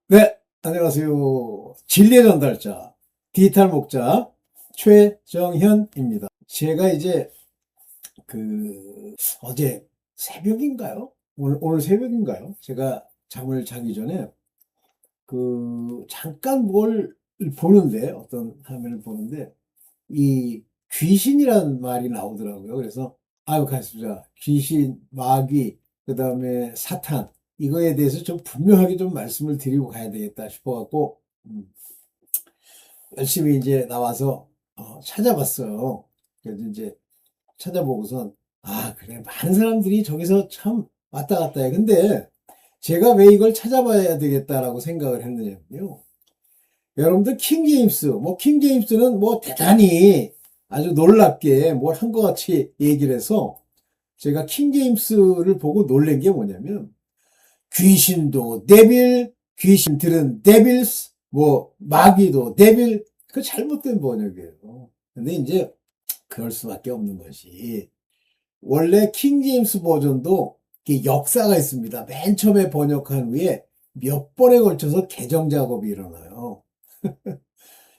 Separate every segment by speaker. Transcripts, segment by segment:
Speaker 1: 네, 안녕하세요. 진리의 전달자, 디지털 목자 최정현입니다. 제가 이제 어제 새벽인가요? 오늘 새벽인가요? 제가 잠을 자기 전에 잠깐 뭘 보는데, 어떤 화면을 보는데, 이 귀신이라는 말이 나오더라고요. 그래서, 아유, 가십시다. 귀신, 마귀, 그 다음에 사탄, 이거에 대해서 좀 분명하게 좀 말씀을 드리고 가야 되겠다 싶어갖고, 열심히 이제 나와서 찾아봤어요. 그래서 이제 찾아보고선 그래 많은 사람들이 저기서 참 왔다 갔다 해. 근데 제가 왜 이걸 찾아봐야 되겠다라고 생각을 했느냐면요. 여러분들 킹제임스, 뭐 킹제임스는 뭐 대단히 아주 놀랍게 뭘 한 것 같이 얘기를 해서 제가 킹제임스를 보고 놀란 게 뭐냐면 귀신도 데빌, 귀신들은 데빌스, 뭐 마귀도 데빌, 그 잘못된 번역이에요. 근데 이제 그럴 수밖에 없는 것이 원래 킹제임스 버전도 역사가 있습니다. 맨 처음에 번역한 후에 몇 번에 걸쳐서 개정 작업이 일어나요.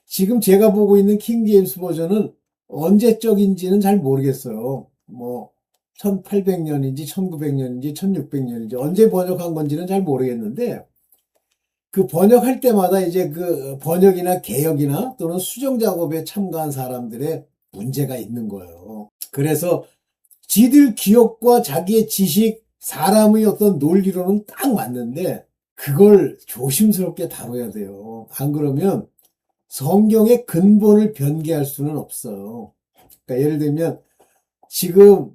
Speaker 1: 지금 제가 보고 있는 킹제임스 버전은 언제적인지는 잘 모르겠어요. 뭐 1800년인지 1900년인지 1600년인지 언제 번역한 건지는 잘 모르겠는데 그 번역할 때마다 이제 그 번역이나 개혁이나 또는 수정 작업에 참가한 사람들의 문제가 있는 거예요. 그래서 지들 기억과 자기의 지식, 사람의 어떤 논리로는 딱 맞는데 그걸 조심스럽게 다뤄야 돼요. 안 그러면 성경의 근본을 변개할 수는 없어요. 그러니까 예를 들면 지금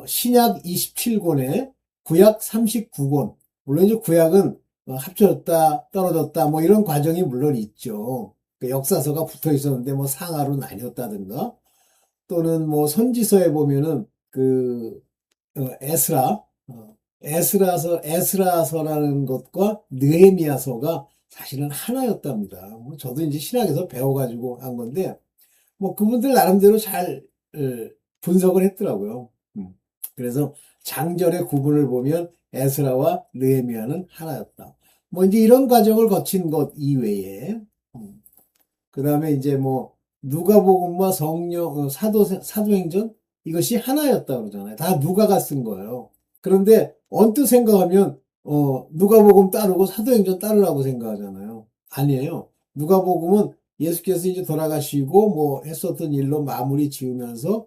Speaker 1: 신약 27권에 구약 39권, 물론 이제 구약은 합쳐졌다 떨어졌다 뭐 이런 과정이 물론 있죠. 그 역사서가 붙어 있었는데 뭐 상하로 나뉘었다든가 또는 뭐 선지서에 보면은 에스라 에스라서라는 것과 느헤미야서가 사실은 하나였답니다. 뭐 저도 이제 신학에서 배워가지고 한 건데 뭐 그분들 나름대로 잘 분석을 했더라고요. 그래서 장절의 구분을 보면 에스라와 느헤미야는 하나였다. 뭐 이제 이런 과정을 거친 것 이외에 그 다음에 이제 뭐 누가복음과 사도행전 이것이 하나였다 그러잖아요. 다 누가가 쓴 거예요. 그런데 언뜻 생각하면 누가복음 따르고 사도행전 따르라고 생각하잖아요. 아니에요. 누가복음은 예수께서 이제 돌아가시고 뭐 했었던 일로 마무리 지으면서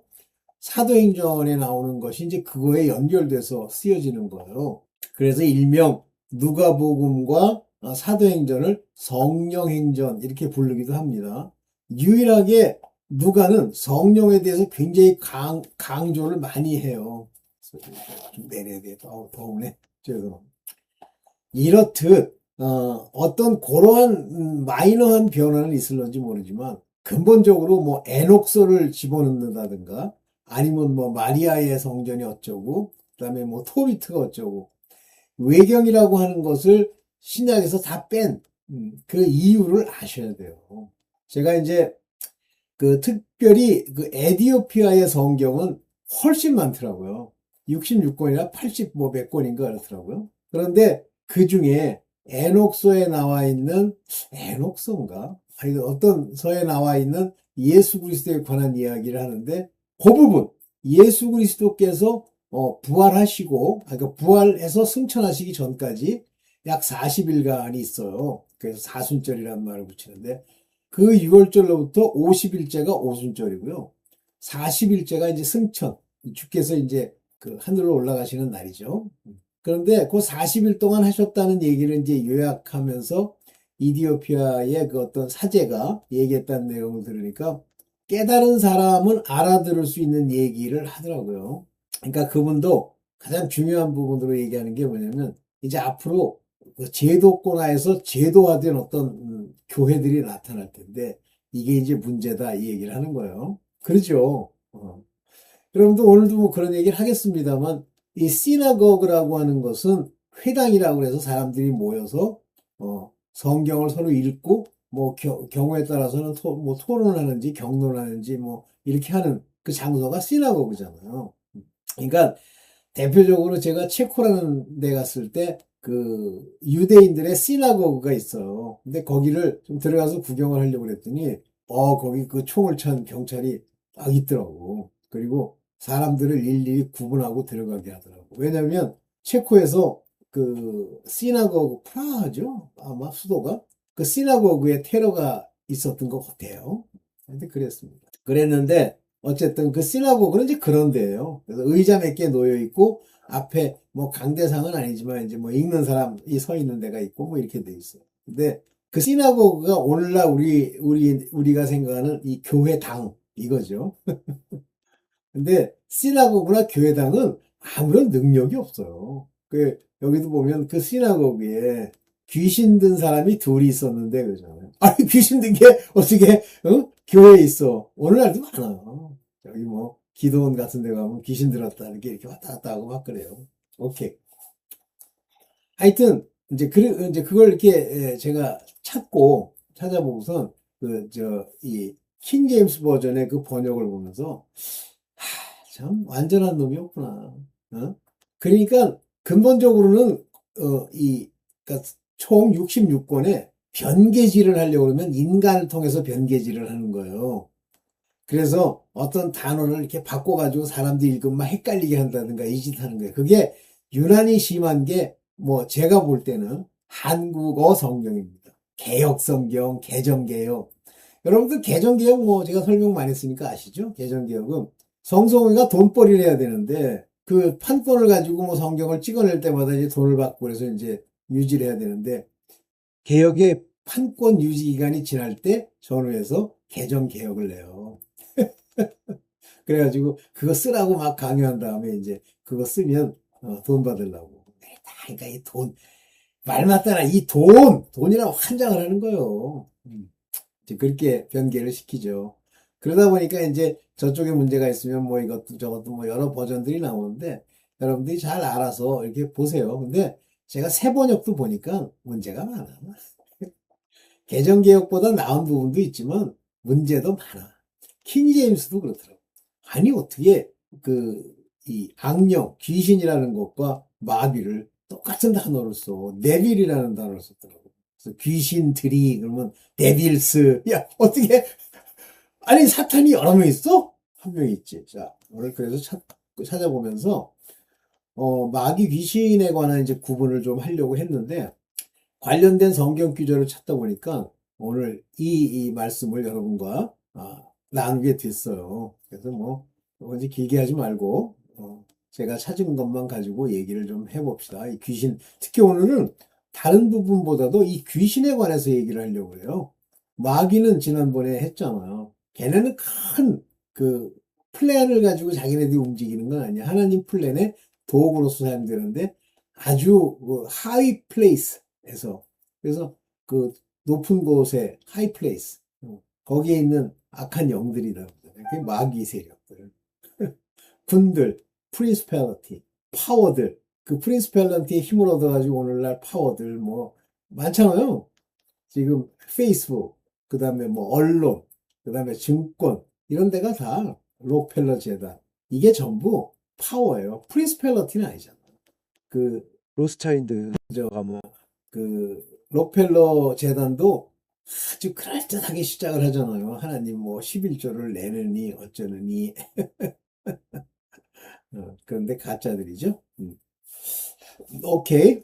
Speaker 1: 사도행전에 나오는 것이 이제 그거에 연결돼서 쓰여지는 거예요. 그래서 일명 누가복음과 사도행전을 성령행전 이렇게 부르기도 합니다. 유일하게 누가는 성령에 대해서 굉장히 강조를 많이 해요. 좀 내려야 돼. 더우네. 죄송합니다. 이렇듯 어떤 그러한 마이너한 변화는 있을런지 모르지만 근본적으로 뭐 에녹서를 집어넣는다든가 아니면 뭐 마리아의 성전이 어쩌고 그다음에 뭐 토비트가 어쩌고 외경이라고 하는 것을 신약에서 다 뺀 그 이유를 아셔야 돼요. 제가 이제 특별히 그 에디오피아의 성경은 훨씬 많더라고요. 66권이나 80 뭐 몇 권인가 그렇더라고요. 그런데 그 중에 에녹서에 나와 있는 에녹서인가? 아니 어떤 서에 나와 있는 예수 그리스도에 관한 이야기를 하는데 그 부분 예수 그리스도께서 부활하시고 그러니까 부활해서 승천하시기 전까지 약 40일간이 있어요. 그래서 사순절이라는 말을 붙이는데 그 6월절로부터 50일째가 오순절이고요. 40일째가 이제 승천, 주께서 이제 그 하늘로 올라가시는 날이죠. 그런데 그 40일 동안 하셨다는 얘기를 이제 요약하면서 이디오피아의 그 어떤 사제가 얘기했다는 내용을 들으니까 깨달은 사람은 알아들을 수 있는 얘기를 하더라고요. 그러니까 그분도 가장 중요한 부분으로 얘기하는 게 뭐냐면 이제 앞으로 그 제도권화에서 제도화된 어떤 교회들이 나타날 텐데 이게 이제 문제다 이 얘기를 하는 거예요. 그렇죠. 여러분도 오늘도 뭐 그런 얘기를 하겠습니다만 이 시나고그라고 하는 것은 회당이라고 해서 사람들이 모여서 성경을 서로 읽고 뭐 경우에 따라서는 뭐 토론을 하는지 경론을 하는지 뭐 이렇게 하는 그 장소가 시나고그잖아요. 그러니까 대표적으로 제가 체코라는 데 갔을 때 그 유대인들의 시나고그가 있어요. 근데 거기를 좀 들어가서 구경을 하려고 그랬더니 거기 그 총을 찬 경찰이 딱 있더라고. 그리고 사람들을 일일이 구분하고 들어가게 하더라고. 왜냐면 체코에서 그 시나고그 프라하죠? 아마 수도가 그 시나고그에 테러가 있었던 것 같아요. 근데 그랬습니다. 그랬는데 어쨌든 그 시나고그는 이제 그런 데예요. 그래서 의자 몇 개 놓여 있고 앞에 뭐 강대상은 아니지만 이제 뭐 읽는 사람이 서 있는 데가 있고 뭐 이렇게 돼 있어요. 근데 그 시나고그가 오늘날 우리가 생각하는 이 교회당 이거죠. 근데 시나고그나 교회당은 아무런 능력이 없어요. 그 여기도 보면 그 시나고그에 귀신 든 사람이 둘이 있었는데 그러잖아요. 아니 귀신 든 게 어떻게 교회에 있어? 오늘날도 많아요. 여기 뭐 기도원 같은 데 가면 귀신 들었다 이렇게 왔다 갔다 하고 막 그래요. 오케이. 하여튼 이제 그걸 이렇게 제가 찾아보고선 그 저 이 킹제임스 버전의 그 번역을 보면서 참 완전한 놈이 없구나. 어? 그러니까 근본적으로는 그러니까 총 66권에 변개질을 하려고 그러면 인간을 통해서 변개질을 하는 거예요. 그래서 어떤 단어를 이렇게 바꿔가지고 사람들이 읽으면 막 헷갈리게 한다든가 이 짓 하는 거예요. 그게 유난히 심한 게 뭐 제가 볼 때는 한국어 성경입니다. 개역 성경, 개정개역. 여러분들 개정개혁 뭐 제가 설명 많이 했으니까 아시죠? 개정개혁은 성성이가 돈벌이를 해야 되는데 그 판권을 가지고 뭐 성경을 찍어낼 때마다 이제 돈을 받고 그래서 이제 유지를 해야 되는데 개혁의 판권 유지 기간이 지날 때 전후해서 개정개혁을 내요. 그래가지고 그거 쓰라고 막 강요한 다음에 이제 그거 쓰면 돈 받으려고. 그러니까 이 돈, 말 맞다나 이 돈이라고 환장을 하는 거예요. 이제 그렇게 변개를 시키죠. 그러다 보니까 이제 저쪽에 문제가 있으면 뭐 이것도 저것도 뭐 여러 버전들이 나오는데 여러분들이 잘 알아서 이렇게 보세요. 근데 제가 새 번역도 보니까 문제가 많아. 개정개혁보다 나은 부분도 있지만 문제도 많아. 킹제임스도 그렇더라고. 아니 어떻게 이 악령, 귀신이라는 것과 마귀를 똑같은 단어를 써. 네빌이라는 단어를 썼더라고. 그래서 귀신들이 그러면 데빌스. 야 어떻게 아니 사탄이 여러 명 있어? 한 명 있지. 자 오늘 그래서 찾아보면서 마귀 귀신에 관한 이제 구분을 좀 하려고 했는데 관련된 성경 구절을 찾다 보니까 오늘 이 말씀을 여러분과 나누게 됐어요. 그래서 뭐 이제 길게 하지 말고 제가 찾은 것만 가지고 얘기를 좀 해봅시다. 이 귀신 특히 오늘은 다른 부분보다도 이 귀신에 관해서 얘기를 하려고 해요. 마귀는 지난번에 했잖아요. 걔네는 큰 그 플랜을 가지고 자기네들이 움직이는 건 아니야. 하나님 플랜의 도구로서 사용되는데 아주 하이 플레이스에서 그래서 그 높은 곳에 하이 플레이스 거기에 있는 악한 영들이다. 그게 마귀 세력들, 군들, 프린스펠리티, 파워들. 그 프린스펠리티의 힘을 얻어가지고 오늘날 파워들 뭐 많잖아요. 지금 페이스북, 그 다음에 뭐 언론, 그 다음에 증권 이런 데가 다 록펠러 재단 이게 전부 파워예요. 프린스펠리티는 아니잖아. 그 로스차일드가 뭐 그 록펠러 재단도 아주 그럴듯하게 시작을 하잖아요. 하나님 뭐 11조를 내느니 어쩌느니 그런데 가짜들이죠. 오케이.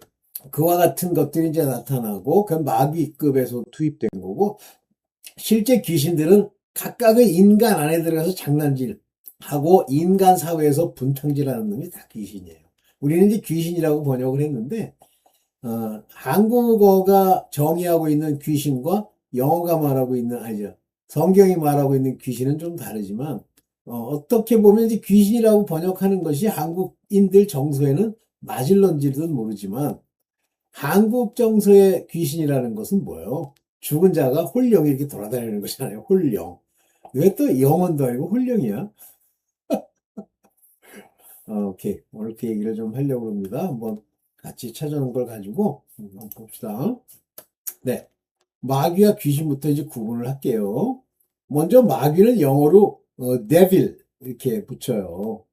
Speaker 1: 그와 같은 것들이 이제 나타나고 그 마귀급에서 투입된 거고 실제 귀신들은 각각의 인간 안에 들어가서 장난질하고 인간 사회에서 분탕질하는 놈이 다 귀신이에요. 우리는 이제 귀신이라고 번역을 했는데 한국어가 정의하고 있는 귀신과 영어가 말하고 있는 아니죠. 성경이 말하고 있는 귀신은 좀 다르지만 어떻게 보면 이제 귀신이라고 번역하는 것이 한국인들 정서에는 맞을런지는 모르지만 한국 정서의 귀신이라는 것은 뭐예요? 죽은 자가 홀령이 이렇게 돌아다니는 것이잖아요. 홀령. 왜 또 영혼도 아니고 홀령이야? 오케이. 오늘 그 얘기를 좀 하려고 합니다. 한번 같이 찾아놓은 걸 가지고 한번 봅시다. 네. 마귀와 귀신부터 이제 구분을 할게요. 먼저 마귀는 영어로 devil 이렇게 붙여요.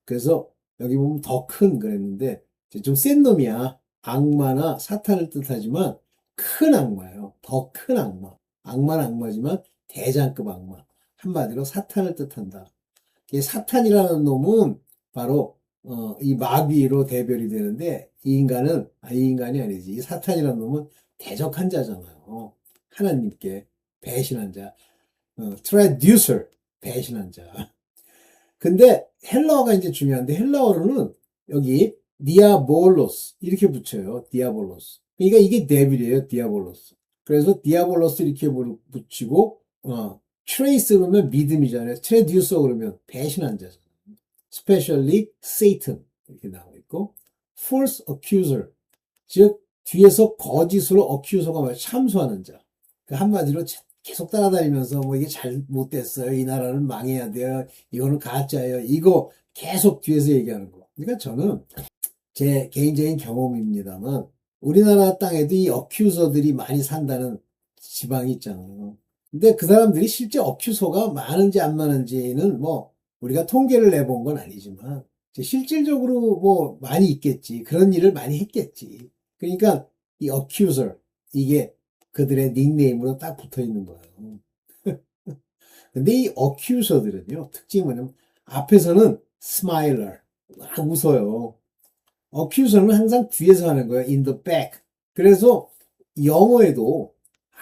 Speaker 1: 그래서 여기 보면 더 큰 그랬는데 좀 센 놈이야. 악마나 사탄을 뜻하지만 큰 악마예요. 더 큰 악마. 악마는 악마지만 대장급 악마. 한마디로 사탄을 뜻한다. 이 사탄이라는 놈은 바로 이 마귀로 대별이 되는데 이 인간이 아니지. 이 사탄이라는 놈은 대적한 자잖아요. 하나님께 배신한 자. 트레듀서 배신한 자. 근데 헬라어가 이제 중요한데 헬라어로는 여기 디아볼로스 이렇게 붙여요. 디아볼로스. 그러니까 이게 데빌이에요. 디아볼로스. 그래서 디아볼로스 이렇게 붙이고 트레이스 그러면 믿음이잖아요. 트레듀서 그러면 배신한 자잖아요. Especially Satan 이렇게 나와 있고 false accuser 즉 뒤에서 거짓으로 accuser가 뭐야 참소하는 자. 한마디로 계속 따라다니면서 뭐 이게 잘못됐어요. 이 나라는 망해야 돼요. 이거는 가짜예요. 이거 계속 뒤에서 얘기하는 거. 그러니까 저는 제 개인적인 경험입니다만 우리나라 땅에도 이 어큐서들이 많이 산다는 지방이 있잖아요. 근데 그 사람들이 실제 어큐서가 많은지 안 많은지는 뭐 우리가 통계를 내본 건 아니지만 실질적으로 뭐 많이 있겠지. 그런 일을 많이 했겠지. 그러니까 이 어큐서 이게 그들의 닉네임으로 딱 붙어 있는 거예요. 근데 이 어큐서들은요, 특징이 뭐냐면, 앞에서는 스마일러, 막 웃어요. 어큐서는 항상 뒤에서 하는 거예요. in the back. 그래서 영어에도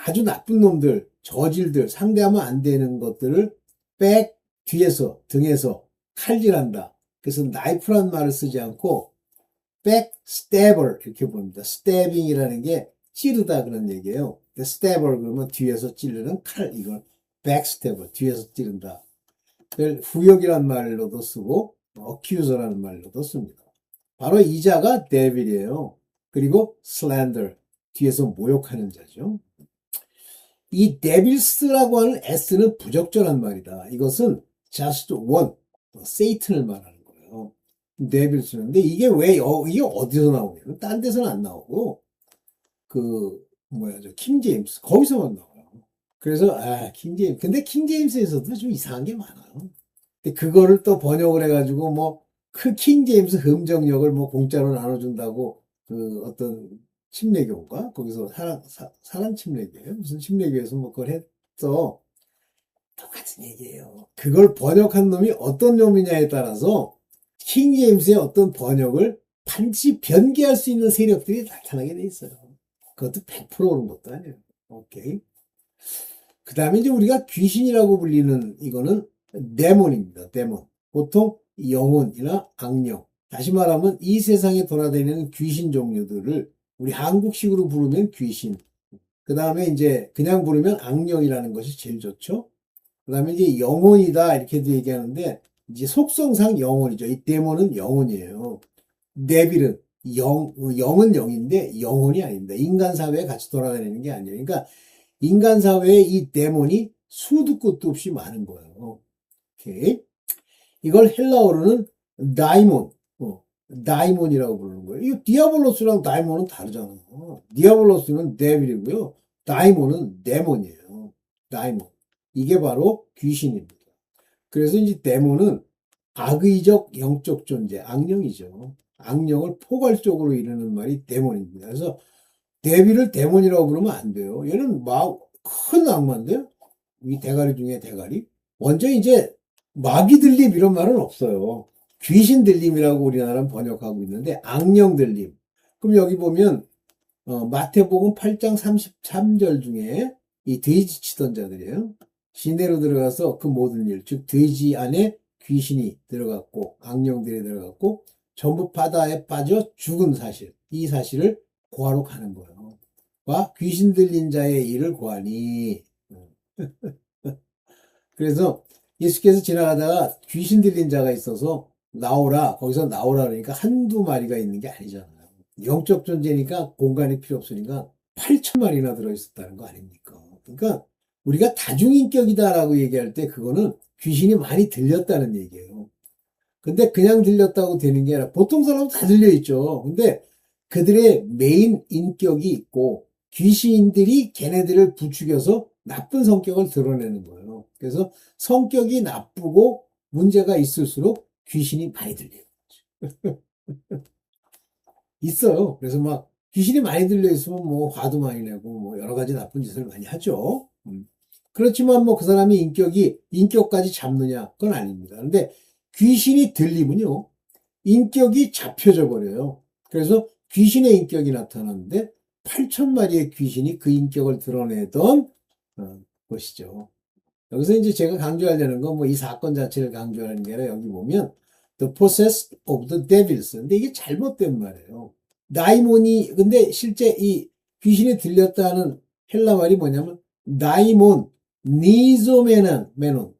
Speaker 1: 아주 나쁜 놈들, 저질들, 상대하면 안 되는 것들을 back, 뒤에서, 등에서 칼질한다. 그래서 knife란 말을 쓰지 않고 backstabber 이렇게 부릅니다. stabbing이라는 게 찌르다 그런 얘기예요. stabber 그러면 뒤에서 찌르는 칼 이걸 backstabber 뒤에서 찌른다. 후역이란 말로도 쓰고 accuser라는 말로도 씁니다. 바로 이 자가 devil이에요. 그리고 slander 뒤에서 모욕하는 자죠. 이 devils라고 하는 s는 부적절한 말이다. 이것은 just one, Satan을 말하는 거예요. 데빌스는. 근데 이게 이게 어디서 나오냐면, 딴 데서는 안 나오고, 킹 제임스. 거기서만 나와요. 그래서, 킹 제임스. 근데 킹 제임스에서도 좀 이상한 게 많아요. 근데 그거를 또 번역을 해가지고, 킹 제임스 음정역을 공짜로 나눠준다고, 어떤 침례교인가? 거기서 사람 침례교예요. 무슨 침례교에서 그걸 했어. 똑같은 얘기예요. 그걸 번역한 놈이 어떤 놈이냐에 따라서 킹 제임스의 어떤 번역을 반드시 변개할 수 있는 세력들이 나타나게 돼 있어요. 그것도 100% 오른 것도 아니에요. 오케이. 그 다음에 이제 우리가 귀신이라고 불리는 이거는 데몬입니다. 데몬. 보통 영혼이나 악령. 다시 말하면 이 세상에 돌아다니는 귀신 종류들을 우리 한국식으로 부르면 귀신. 그 다음에 이제 그냥 부르면 악령이라는 것이 제일 좋죠. 그 다음에 이제 영혼이다 이렇게도 얘기하는데 이제 속성상 영혼이죠. 이 데몬은 영혼이에요. 네빌은 영은 영인데 영혼이 아닙니다. 인간 사회에 같이 돌아다니는 게 아니에요. 그러니까 인간 사회에 이 데몬이 수도 끝도 없이 많은 거예요. 오케이. 이걸 헬라어로는 다이몬, 다이몬이라고 부르는 거예요. 이 디아볼로스랑 다이몬은 다르잖아요. 디아볼로스는 데빌이고요. 다이몬은 데몬이에요. 다이몬. 이게 바로 귀신입니다. 그래서 이제 데몬은 악의적 영적 존재, 악령이죠. 악령을 포괄적으로 이루는 말이 데몬입니다. 그래서 데빌을 데몬이라고 부르면 안 돼요. 얘는 큰 악마인데요. 이 대가리 중에 대가리. 먼저 이제 마귀 들림 이런 말은 없어요. 귀신 들림이라고 우리나라는 번역하고 있는데 악령 들림. 그럼 여기 보면 마태복음 8장 33절 중에 이 돼지 치던 자들이에요. 시내로 들어가서 그 모든 일, 즉 돼지 안에 귀신이 들어갔고 악령들이 들어갔고 전부 바다에 빠져 죽은 사실, 이 사실을 고하러 가는 거예요. 와 귀신 들린 자의 일을 고하니. 그래서 예수께서 지나가다가 귀신 들린 자가 있어서 나오라, 거기서 나오라 그러니까 한두 마리가 있는 게 아니잖아요. 영적 존재니까 공간이 필요 없으니까 8천 마리나 들어있었다는 거 아닙니까? 그러니까 우리가 다중인격이다라고 얘기할 때 그거는 귀신이 많이 들렸다는 얘기예요. 근데 그냥 들렸다고 되는 게 아니라 보통 사람은 다 들려있죠. 근데 그들의 메인 인격이 있고 귀신들이 걔네들을 부추겨서 나쁜 성격을 드러내는 거예요. 그래서 성격이 나쁘고 문제가 있을수록 귀신이 많이 들려요. 있어요. 그래서 귀신이 많이 들려있으면 뭐 화도 많이 내고 뭐 여러 가지 나쁜 짓을 많이 하죠. 그렇지만 뭐 그 사람이 인격까지 잡느냐? 그건 아닙니다. 근데 귀신이 들리면요. 인격이 잡혀져 버려요. 그래서 귀신의 인격이 나타나는데 8천 마리의 귀신이 그 인격을 드러내던 것이죠. 여기서 이제 제가 강조하려는 건 뭐 이 사건 자체를 강조하는 게 아니라 여기 보면 The Possessed of the Devils. 근데 이게 잘못된 말이에요. 다이몬이 근데 실제 이 귀신이 들렸다는 헬라 말이 뭐냐면 다이몬, 니조메논,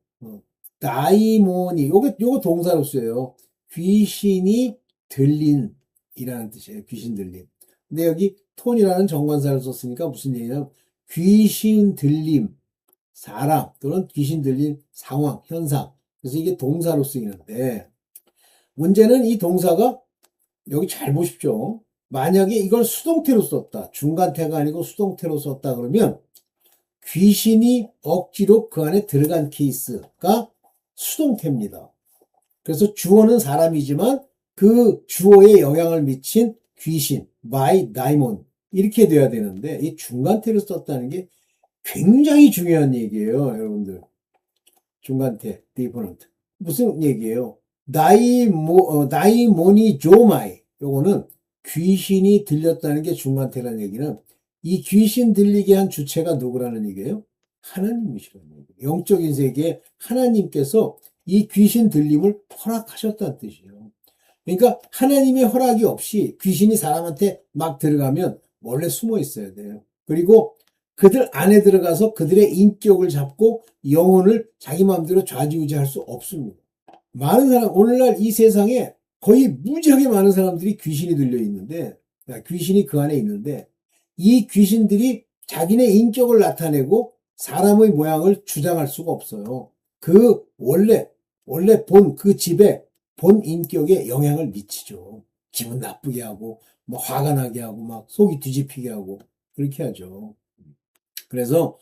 Speaker 1: 다이몬이 요거 동사로 쓰여요. 귀신이 들린이라는 뜻이에요. 귀신 들림. 근데 여기 톤이라는 정관사를 썼으니까 무슨 얘기냐면 귀신 들림, 사람 또는 귀신 들린 상황, 현상. 그래서 이게 동사로 쓰이는데 문제는 이 동사가 여기 잘 보십시오. 만약에 이걸 수동태로 썼다. 중간태가 아니고 수동태로 썼다 그러면 귀신이 억지로 그 안에 들어간 케이스가 수동태입니다. 그래서 주어는 사람이지만 그 주어에 영향을 미친 귀신, by daimon 이렇게 돼야 되는데 이 중간태를 썼다는 게 굉장히 중요한 얘기예요, 여러분들. 중간태, different. 무슨 얘기예요? 다이모니 조마이. 요거는 귀신이 들렸다는 게 중간태라는 얘기는 이 귀신 들리게 한 주체가 누구라는 얘기예요? 하나님이시라는 얘기예요. 영적인 세계에 하나님께서 이 귀신 들림을 허락하셨다는 뜻이에요. 그러니까 하나님의 허락이 없이 귀신이 사람한테 막 들어가면 원래 숨어 있어야 돼요. 그리고 그들 안에 들어가서 그들의 인격을 잡고 영혼을 자기 마음대로 좌지우지할 수 없습니다. 많은 사람, 오늘날 이 세상에 거의 무지하게 많은 사람들이 귀신이 들려 있는데, 귀신이 그 안에 있는데, 이 귀신들이 자기네 인격을 나타내고 사람의 모양을 주장할 수가 없어요. 그 그 집에 본 인격에 영향을 미치죠. 기분 나쁘게 하고, 뭐 화가 나게 하고, 막 속이 뒤집히게 하고, 그렇게 하죠. 그래서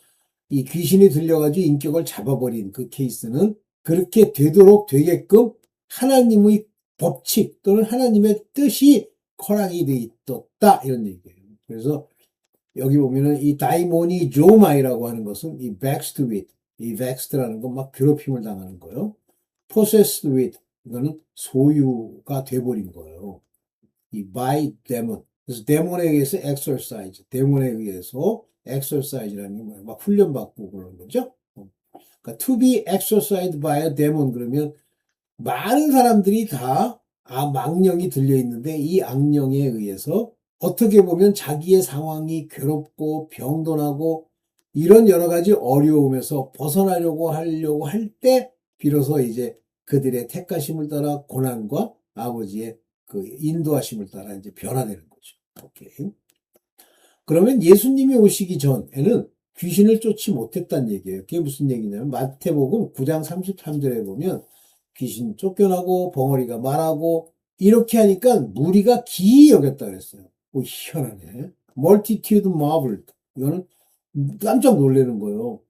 Speaker 1: 이 귀신이 들려가지고 인격을 잡아버린 그 케이스는 그렇게 되도록 되게끔 하나님의 법칙 또는 하나님의 뜻이 허락이 돼 있었다 이런 얘기예요. 그래서 여기 보면은 이 다이모니 조마이라고 하는 것은 이 vexed with, 이 vexed라는 건 막 괴롭힘을 당하는 거예요. possessed with, 이거는 소유가 돼버린 거예요. 이 by demon. 그래서 데몬에 의해서 exercise, 데몬에 의해서 exercise라는 게 뭐야? 막 훈련받고 그러는 거죠. 그러니까 to be exercised by a demon 그러면 많은 사람들이 다 망령이 들려 있는데 이 악령에 의해서 어떻게 보면 자기의 상황이 괴롭고 병돈하고 이런 여러 가지 어려움에서 벗어나려고 하려고 할 때 비로소 이제 그들의 택하심을 따라 고난과 아버지의 그 인도하심을 따라 이제 변화되는 거죠. 오케이. 그러면 예수님이 오시기 전에는 귀신을 쫓지 못했다는 얘기예요. 그게 무슨 얘기냐면 마태복음 9장 33절에 보면 귀신 쫓겨나고 벙어리가 말하고 이렇게 하니까 무리가 기이 여겼다 그랬어요. 오, 희한하네. Multitude marveled. 이거는 깜짝 놀라는 거예요.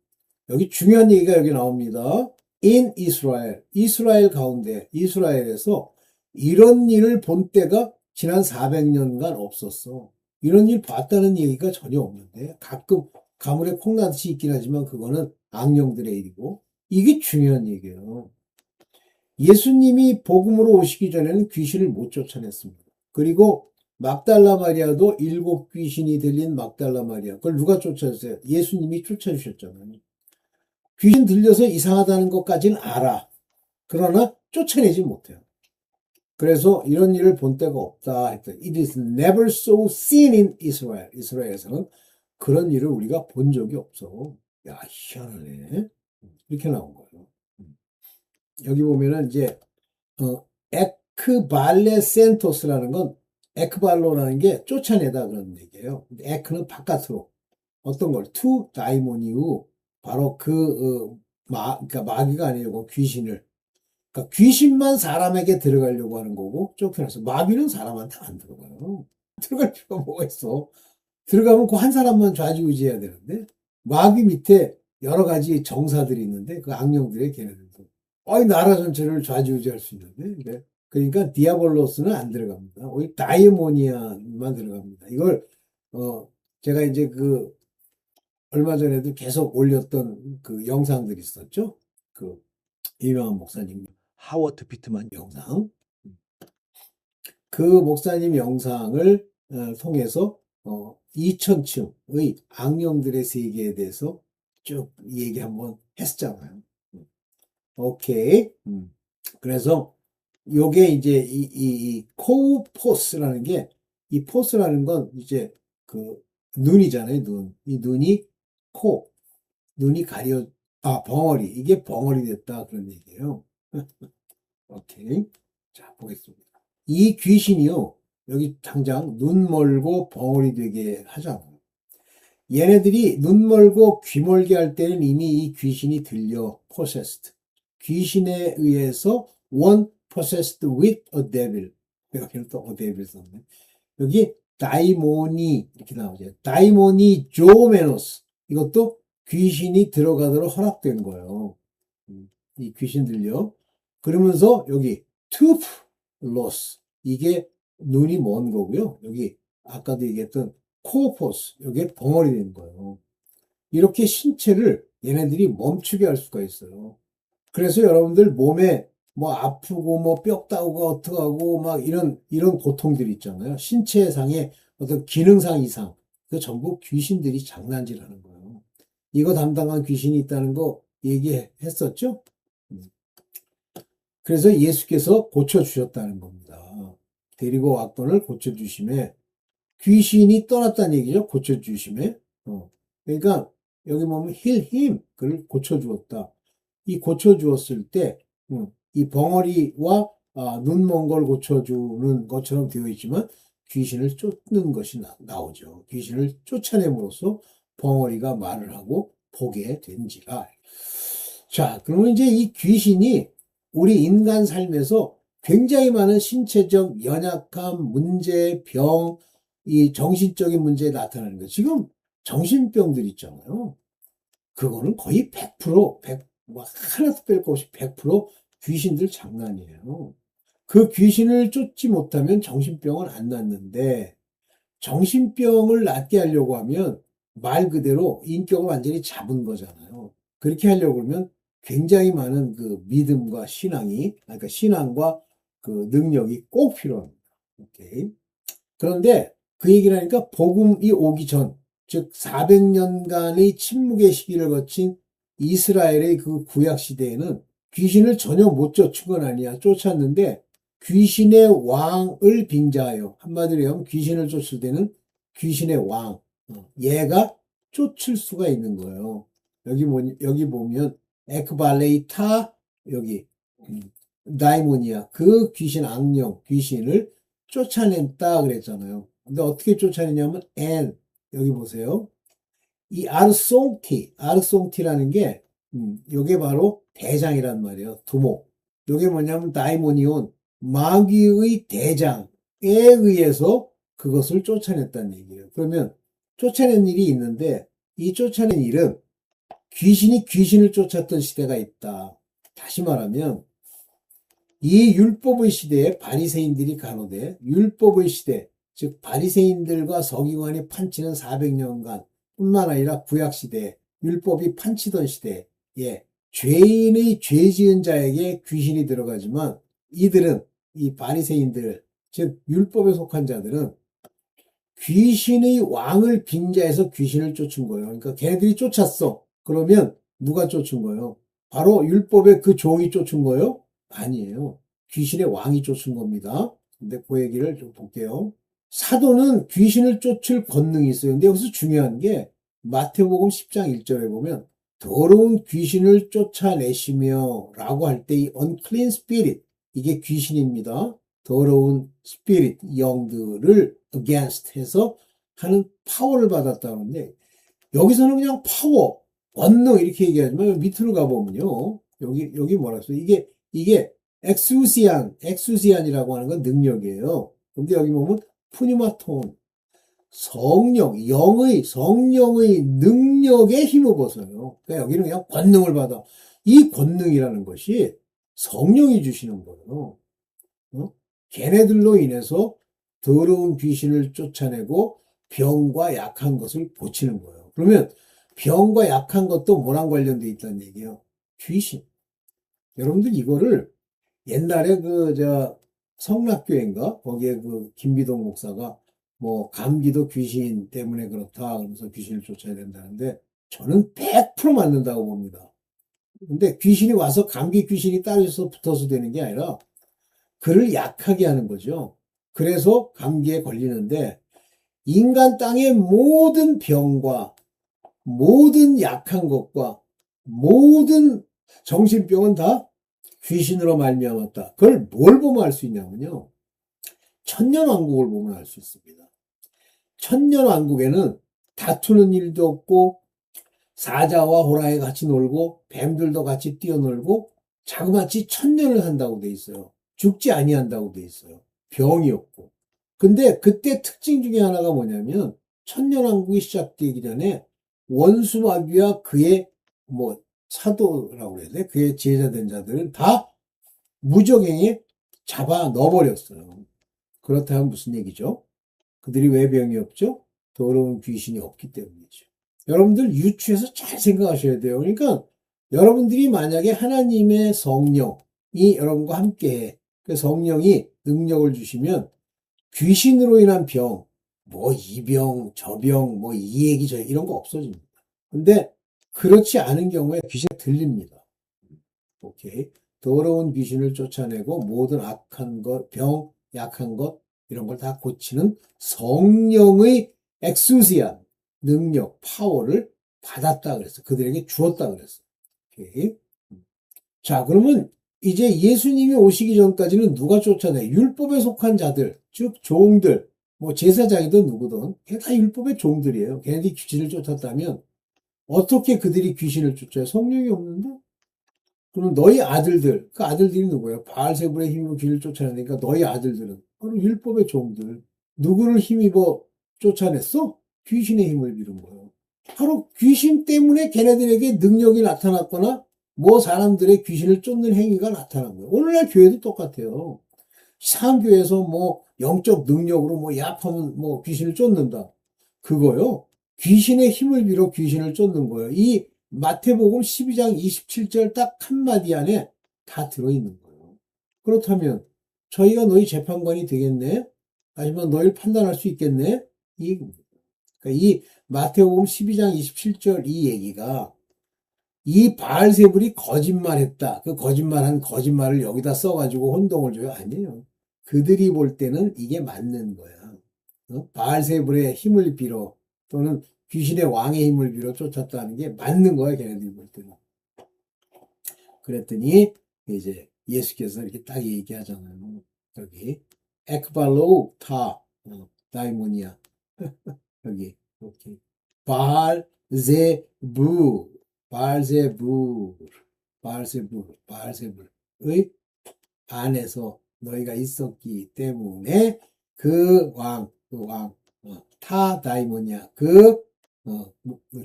Speaker 1: 여기 중요한 얘기가 여기 나옵니다. In Israel. 이스라엘 가운데, 이스라엘에서 이런 일을 본 때가 지난 400년간 없었어. 이런 일 봤다는 얘기가 전혀 없는데 가끔 가물에 콩나듯이 있긴 하지만 그거는 악령들의 일이고 이게 중요한 얘기예요. 예수님이 복음으로 오시기 전에는 귀신을 못 쫓아냈습니다. 그리고 막달라 마리아도 7 귀신이 들린 막달라 마리아 그걸 누가 쫓아냈어요? 예수님이 쫓아주셨잖아요. 귀신 들려서 이상하다는 것까지는 알아. 그러나 쫓아내지 못해요. 그래서 이런 일을 본 때가 없다 했더니 It is never so seen in Israel. 이스라엘에서는 그런 일을 우리가 본 적이 없어. 야, 희한하네. 이렇게 나온 거예요. 여기 보면은 이제 에크발레센토스라는 건 에크발로라는 게 쫓아내다 그런 얘기예요. 에크는 바깥으로 어떤 걸 투 다이모니우 바로 그러니까 마귀가 아니고 귀신을 그러니까 귀신만 사람에게 들어가려고 하는 거고 쫓겨나서 마귀는 사람한테 안 들어가요. 들어갈 필요가 뭐가 있어. 들어가면 그 한 사람만 좌지우지해야 되는데 마귀 밑에 여러 가지 정사들이 있는데 그 악령들의 걔네들도 나라 전체를 좌지우지할 수 있는데 그러니까 디아볼로스는 안 들어갑니다. 오히려 다이모니아만 들어갑니다. 이걸 제가 이제 얼마 전에도 계속 올렸던 그 영상들이 있었죠. 그, 유명한 목사님, 하워드 피트만 영상. 그 목사님 영상을 통해서 2000층의 악령들의 세계에 대해서 쭉 얘기 한번 했었잖아요. 오케이. 그래서 요게 이제 이 코포스라는 게, 이 포스라는 건 이제 그 눈이잖아요, 눈. 이 눈이 코, 눈이 벙어리. 이게 벙어리 됐다. 그런 얘기예요. 오케이. 자, 보겠습니다. 이 귀신이요, 여기 당장 눈 멀고 벙어리 되게 하잖아요. 얘네들이 눈 멀고 귀 멀게 할 때는 이미 이 귀신이 들려, possessed. 귀신에 의해서 one possessed with a devil. 여기는 또 a devil 썼네. 여기 다이모니 이렇게 나오죠. 다이모니 조메노스. 이것도 귀신이 들어가도록 허락된 거예요. 이 귀신들요. 그러면서 여기 tooth loss. 이게 눈이 먼 거고요. 여기 아까도 얘기했던 코어포스. 이게 벙어리 된 거예요. 이렇게 신체를 얘네들이 멈추게 할 수가 있어요. 그래서 여러분들 몸에 뭐 아프고 뭐 뼈 따오고 어떡하고 막 이런 고통들이 있잖아요. 신체상의 어떤 기능상 이상. 그 전부 귀신들이 장난질 하는 거예요. 이거 담당한 귀신이 있다는 거 얘기했었죠? 그래서 예수께서 고쳐주셨다는 겁니다. 데리고 왔건을 고쳐주심에 귀신이 떠났다는 얘기죠. 고쳐주심에. 그러니까 여기 보면 heal him. 그를 고쳐주었다. 이 고쳐주었을 때, 이 벙어리와 눈 먼 걸 고쳐주는 것처럼 되어 있지만 귀신을 쫓는 것이 나오죠. 귀신을 쫓아냄으로써 벙어리가 말을 하고 보게 된지라. 자, 그러면 이제 이 귀신이 우리 인간 삶에서 굉장히 많은 신체적 연약함, 문제, 병, 이 정신적인 문제에 나타나는 거예요. 지금 정신병들 있잖아요. 그거는 거의 100%, 하나도 뺄 거 없이 100% 귀신들 장난이에요. 그 귀신을 쫓지 못하면 정신병은 안 낫는데, 정신병을 낫게 하려고 하면 말 그대로 인격을 완전히 잡은 거잖아요. 그렇게 하려고 그러면 굉장히 많은 그 믿음과 그러니까 신앙과 그 능력이 꼭 필요합니다. 오케이. 그런데 그 얘기를 하니까 복음이 오기 전, 즉 400년간의 침묵의 시기를 거친 이스라엘의 그 구약 시대에는 귀신을 전혀 못 쫓은 건 아니야. 쫓았는데 귀신의 왕을 빙자하여, 한마디로 하면 귀신을 쫓을 때는 귀신의 왕, 얘가 쫓을 수가 있는 거예요. 여기 보면 에크발레이타, 여기 다이모니아, 그 귀신, 악령 귀신을 쫓아냈다 그랬잖아요. 근데 어떻게 쫓아내냐면 여기 보세요. 이 아르송티라는 게 요게 바로 대장이란 말이에요. 두목. 요게 뭐냐면 다이모니온, 마귀의 대장에 의해서 그것을 쫓아냈다는 얘기예요. 그러면 쫓아낸 일이 있는데 이 쫓아낸 일은 귀신이 귀신을 쫓았던 시대가 있다. 다시 말하면 이 율법의 시대에 바리새인들이 가로되, 율법의 시대, 즉 바리새인들과 서기관이 판치는 400년간 뿐만 아니라 구약 시대, 율법이 판치던 시대에 죄인의 죄 지은 자에게 귀신이 들어가지만, 이들은, 이 바리새인들, 즉 율법에 속한 자들은 귀신의 왕을 빙자해서 귀신을 쫓은 거예요. 그러니까 걔네들이 쫓았어. 그러면 누가 쫓은 거예요? 바로 율법의 그 종이 쫓은 거예요? 아니에요. 귀신의 왕이 쫓은 겁니다. 근데 그 얘기를 좀 볼게요. 사도는 귀신을 쫓을 권능이 있어요. 근데 여기서 중요한 게 마태복음 10장 1절에 보면 더러운 귀신을 쫓아내시며 라고 할 때 이 unclean spirit, 이게 귀신입니다. 더러운 spirit, 영들을 against 해서 하는 파워를 받았다는데, 여기서는 그냥 파워, 권능 이렇게 얘기하지만 밑으로 가보면요. 여기 뭐라 했어요? 이게 엑수시안이라고 하는 건 능력이에요. 근데 여기 보면 푸니마톤, 성령의 능력에 힘입어서요. 그러니까 여기는 그냥 권능을 받아. 이 권능이라는 것이 성령이 주시는 거예요. 걔네들로 인해서 더러운 귀신을 쫓아내고 병과 약한 것을 고치는 거예요. 그러면 병과 약한 것도 뭐랑 관련돼 있다는 얘기예요? 귀신. 여러분들 이거를 옛날에 성락교회인가? 거기에 김비동 목사가 뭐 감기도 귀신 때문에 그렇다. 그러면서 귀신을 쫓아야 된다는데 저는 100% 맞는다고 봅니다. 근데 귀신이 와서 감기 귀신이 따라서 붙어서 되는 게 아니라 그를 약하게 하는 거죠. 그래서 감기에 걸리는데 인간 땅의 모든 병과 모든 약한 것과 모든 정신병은 다 귀신으로 말미암았다. 그걸 뭘 보면 알 수 있냐면요. 천년왕국을 보면 알 수 있습니다. 천년왕국에는 다투는 일도 없고 사자와 호랑이 같이 놀고 뱀들도 같이 뛰어놀고 자그마치 천년을 한다고 돼 있어요. 죽지 아니한다고 돼 있어요. 병이 없고. 근데 그때 특징 중에 하나가 뭐냐면 천년왕국이 시작되기 전에 원수마귀와 그의 뭐 사도라고 해야 돼? 그의 제자된 자들은 다 무적행에 잡아 넣어버렸어요. 그렇다면 무슨 얘기죠? 그들이 왜 병이 없죠? 더러운 귀신이 없기 때문이죠. 여러분들 유추해서 잘 생각하셔야 돼요. 그러니까 여러분들이 만약에 하나님의 성령이 여러분과 함께해, 그 성령이 능력을 주시면 귀신으로 인한 병, 뭐 이 병, 저 병, 뭐 이 얘기 저 이런 거 없어집니다. 근데 그렇지 않은 경우에 귀신이 들립니다. 오케이. 더러운 귀신을 쫓아내고 모든 악한 것, 병, 약한 것 이런 걸 다 고치는 성령의 엑수시아 능력, 파워를 받았다 그랬어. 그들에게 주었다 그랬어. 오케이. 자, 그러면 이제 예수님이 오시기 전까지는 누가 쫓아내? 율법에 속한 자들, 즉 종들, 뭐 제사장이든 누구든 다 율법의 종들이에요. 걔네들이 귀신을 쫓았다면 어떻게 그들이 귀신을 쫓아요? 성령이 없는데? 그럼 너희 아들들, 그 아들들이 누구예요? 바알세불의 힘입어 귀를 쫓아내니까 너희 아들들은 바로 율법의 종들. 누구를 힘입어 쫓아냈어? 귀신의 힘을 빌은 거예요. 바로 귀신 때문에 걔네들에게 능력이 나타났거나 뭐 사람들의 귀신을 쫓는 행위가 나타난 거예요. 오늘날 교회도 똑같아요. 상교에서 뭐 영적 능력으로 뭐 약하면 뭐 귀신을 쫓는다. 그거요. 귀신의 힘을 빌어 귀신을 쫓는 거예요. 이 마태복음 12장 27절 딱 한마디 안에 다 들어있는 거예요. 그렇다면 저희가 너희 재판관이 되겠네? 아니면 너희를 판단할 수 있겠네? 그러니까 이 마태복음 12장 27절 이 얘기가 이 바알세불이 거짓말했다. 그 거짓말한 거짓말을 여기다 써가지고 혼동을 줘요? 아니에요. 그들이 볼 때는 이게 맞는 거야. 바알세불의 힘을 빌어 또는 귀신의 왕의 힘을 빌어 쫓았다는 게 맞는 거야, 걔네들이 볼 때는. 그랬더니 이제 예수께서 이렇게 딱 얘기하잖아요. 여기 에크발로우 타 다이모니아 여기 이렇게 바알제부 바알제부 바알세불의 안에서 너희가 있었기 때문에 타 다이모니아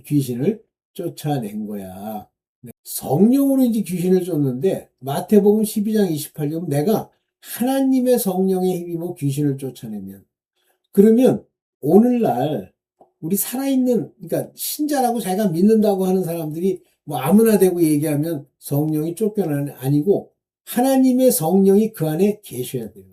Speaker 1: 귀신을 쫓아낸 거야. 성령으로 이제 귀신을 쫓는데 마태복음 12장 28절 내가 하나님의 성령에 힘입어 귀신을 쫓아내면 그러면 오늘날 우리 살아있는 그러니까 신자라고 자기가 믿는다고 하는 사람들이 뭐 아무나 되고 얘기하면 성령이 쫓겨나는 아니고 하나님의 성령이 그 안에 계셔야 돼요.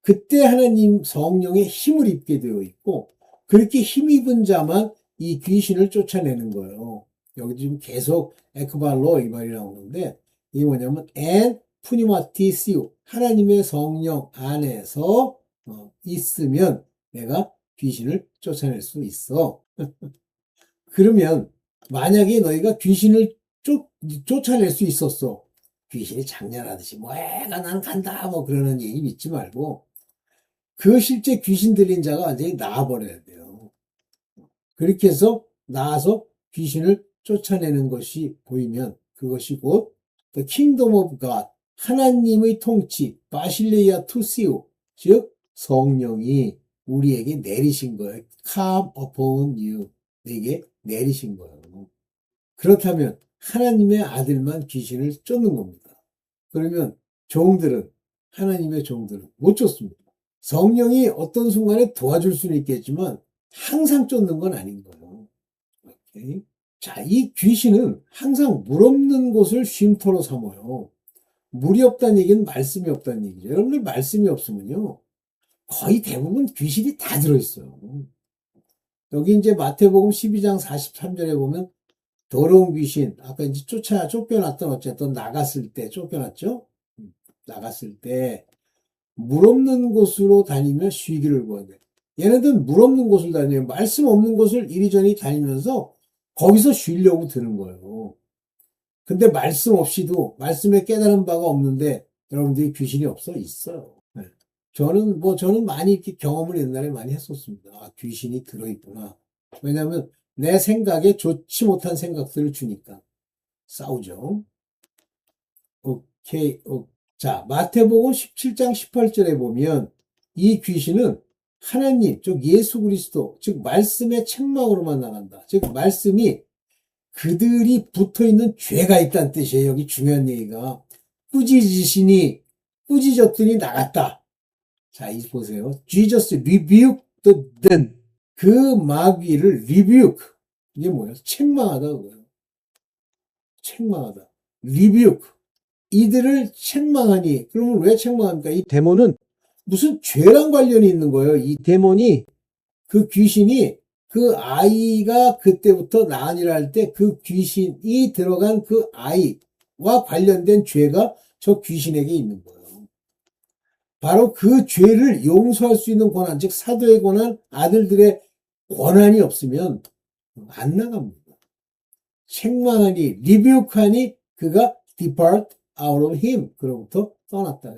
Speaker 1: 그때 하나님 성령의 힘을 입게 되어 있고 그렇게 힘입은 자만 이 귀신을 쫓아내는 거예요. 여기 지금 계속 에크발로 이 말이 나오는데 이게 뭐냐면 엔 푸니마티시우 하나님의 성령 안에서 있으면 내가 귀신을 쫓아낼 수 있어. 그러면 만약에 너희가 귀신을 쫓아낼 수 있었어. 귀신이 장난하듯이 뭐 애가 나는 간다 뭐 그러는 얘기 믿지 말고 그 실제 귀신 들린 자가 완전히 나아버려야 돼요. 그렇게 해서 나아서 귀신을 쫓아내는 것이 보이면 그것이 곧 The Kingdom of God 하나님의 통치 바실레이아 투시오 즉 성령이 우리에게 내리신 거예요. Come upon you 내게 내리신 거예요. 그렇다면 하나님의 아들만 귀신을 쫓는 겁니다. 그러면 종들은 하나님의 종들은 못 쫓습니다. 성령이 어떤 순간에 도와줄 수는 있겠지만 항상 쫓는 건 아닌 거예요. 오케이? 자, 이 귀신은 항상 물 없는 곳을 쉼터로 삼아요. 물이 없다는 얘기는 말씀이 없다는 얘기죠. 여러분들 말씀이 없으면요. 거의 대부분 귀신이 다 들어있어요. 여기 이제 마태복음 12장 43절에 보면 더러운 귀신, 아까 이제 쫓겨났던 어쨌든 나갔을 때, 쫓겨났죠? 나갔을 때, 물 없는 곳으로 다니며 쉬기를 구하네. 얘네들은 물 없는 곳을 다녀요. 말씀 없는 곳을 이리저리 다니면서 거기서 쉬려고 드는 거예요. 근데 말씀 없이도, 말씀에 깨달은 바가 없는데, 여러분들이 귀신이 없어? 있어요. 네. 저는 많이 이렇게 경험을 옛날에 많이 했었습니다. 아, 귀신이 들어있구나. 왜냐면 내 생각에 좋지 못한 생각들을 주니까. 싸우죠. 오케이. 자, 마태복음 17장 18절에 보면 이 귀신은 하나님, 즉 예수 그리스도, 즉 말씀의 책망으로만 나간다. 즉 말씀이 그들이 붙어 있는 죄가 있다는 뜻이에요. 여기 중요한 얘기가. 꾸짖었더니 나갔다. 자, 이 보세요. Jesus rebuked them. 그 마귀를 rebuke. 이게 뭐예요? 책망하다 그거예요. 책망하다. rebuke. 이들을 책망하니. 그러면 왜 책망합니까? 이 데몬은 무슨 죄랑 관련이 있는 거예요. 이 데몬이, 그 귀신이 그 아이가 그때부터 나으리라 할 때 그 귀신이 들어간 그 아이와 관련된 죄가 저 귀신에게 있는 거예요. 바로 그 죄를 용서할 수 있는 권한, 즉 사도의 권한, 아들들의 권한이 없으면 안 나갑니다. 책망하니, 리뷰하니 그가 depart out of him. 그로부터 떠났다.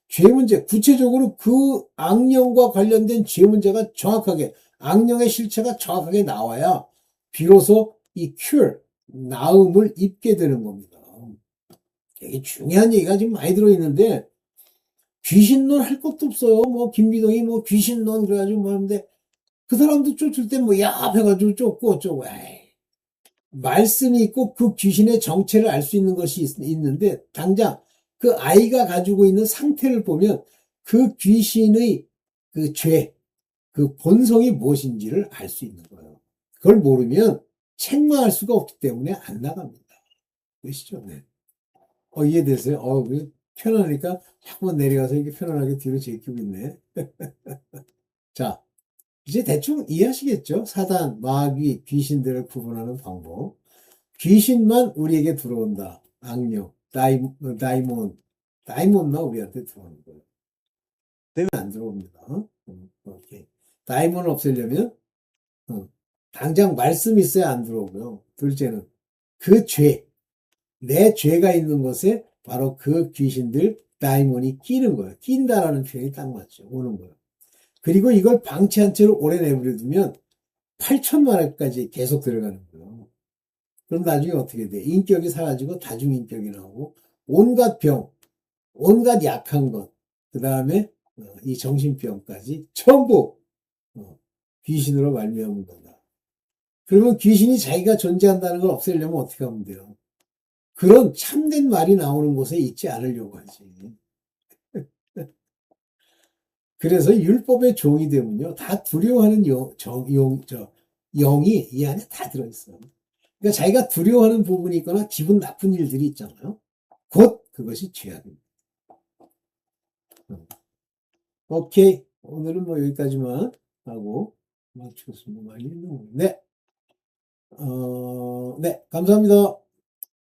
Speaker 1: 죄 문제, 구체적으로 그 악령과 관련된 죄 문제가 정확하게, 악령의 실체가 정확하게 나와야 비로소 이 cure, 나음을 입게 되는 겁니다. 되게 중요한 얘기가 지금 많이 들어있는데, 귀신론 할 것도 없어요. 뭐, 김비동이 뭐, 귀신론 그래가지고 뭐 하는데, 그 사람도 쫓을 때 뭐, 야, 해가지고 쫓고 어쩌고, 에이. 말씀이 있고 그 귀신의 정체를 알 수 있는 것이 있는데, 당장 그 아이가 가지고 있는 상태를 보면 그 귀신의 그 죄, 그 본성이 무엇인지를 알 수 있는 거예요. 그걸 모르면 책망할 수가 없기 때문에 안 나갑니다. 보시죠? 네. 이해되세요? 편하니까 한번 내려가서 이렇게 편안하게 뒤로 제끼고 있네. 자, 이제 대충 이해하시겠죠? 사단, 마귀, 귀신들을 구분하는 방법. 귀신만 우리에게 들어온다. 악령, 다이몬만 우리한테 들어오는 거예요. 때문에 안 들어옵니다. 오케이. 다이몬을 없애려면 당장 말씀이 있어야 안 들어오고요. 둘째는 그 죄, 내 죄가 있는 곳에 바로 그 귀신들, 다이몬이 끼는 거예요. 낀다라는 표현이 딱 맞죠. 오는 거예요. 그리고 이걸 방치한 채로 오래 내버려두면 8천만 회까지 계속 들어가는 거예요. 그럼 나중에 어떻게 돼? 인격이 사라지고 다중인격이 나오고 온갖 병, 온갖 약한 것, 그 다음에 이 정신병까지 전부 귀신으로 말미암은 거다. 그러면 귀신이 자기가 존재한다는 걸 없애려면 어떻게 하면 돼요? 그런 참된 말이 나오는 곳에 있지 않으려고 하지. 그래서 율법의 종이 되면요, 다 두려워하는 영이 이 안에 다 들어있어요. 그러니까 자기가 두려워하는 부분이 있거나 기분 나쁜 일들이 있잖아요. 곧 그것이 죄악입니다. 오케이. 오늘은 뭐 여기까지만 하고 마치겠습니다. 많이 했는 네. 네. 감사합니다.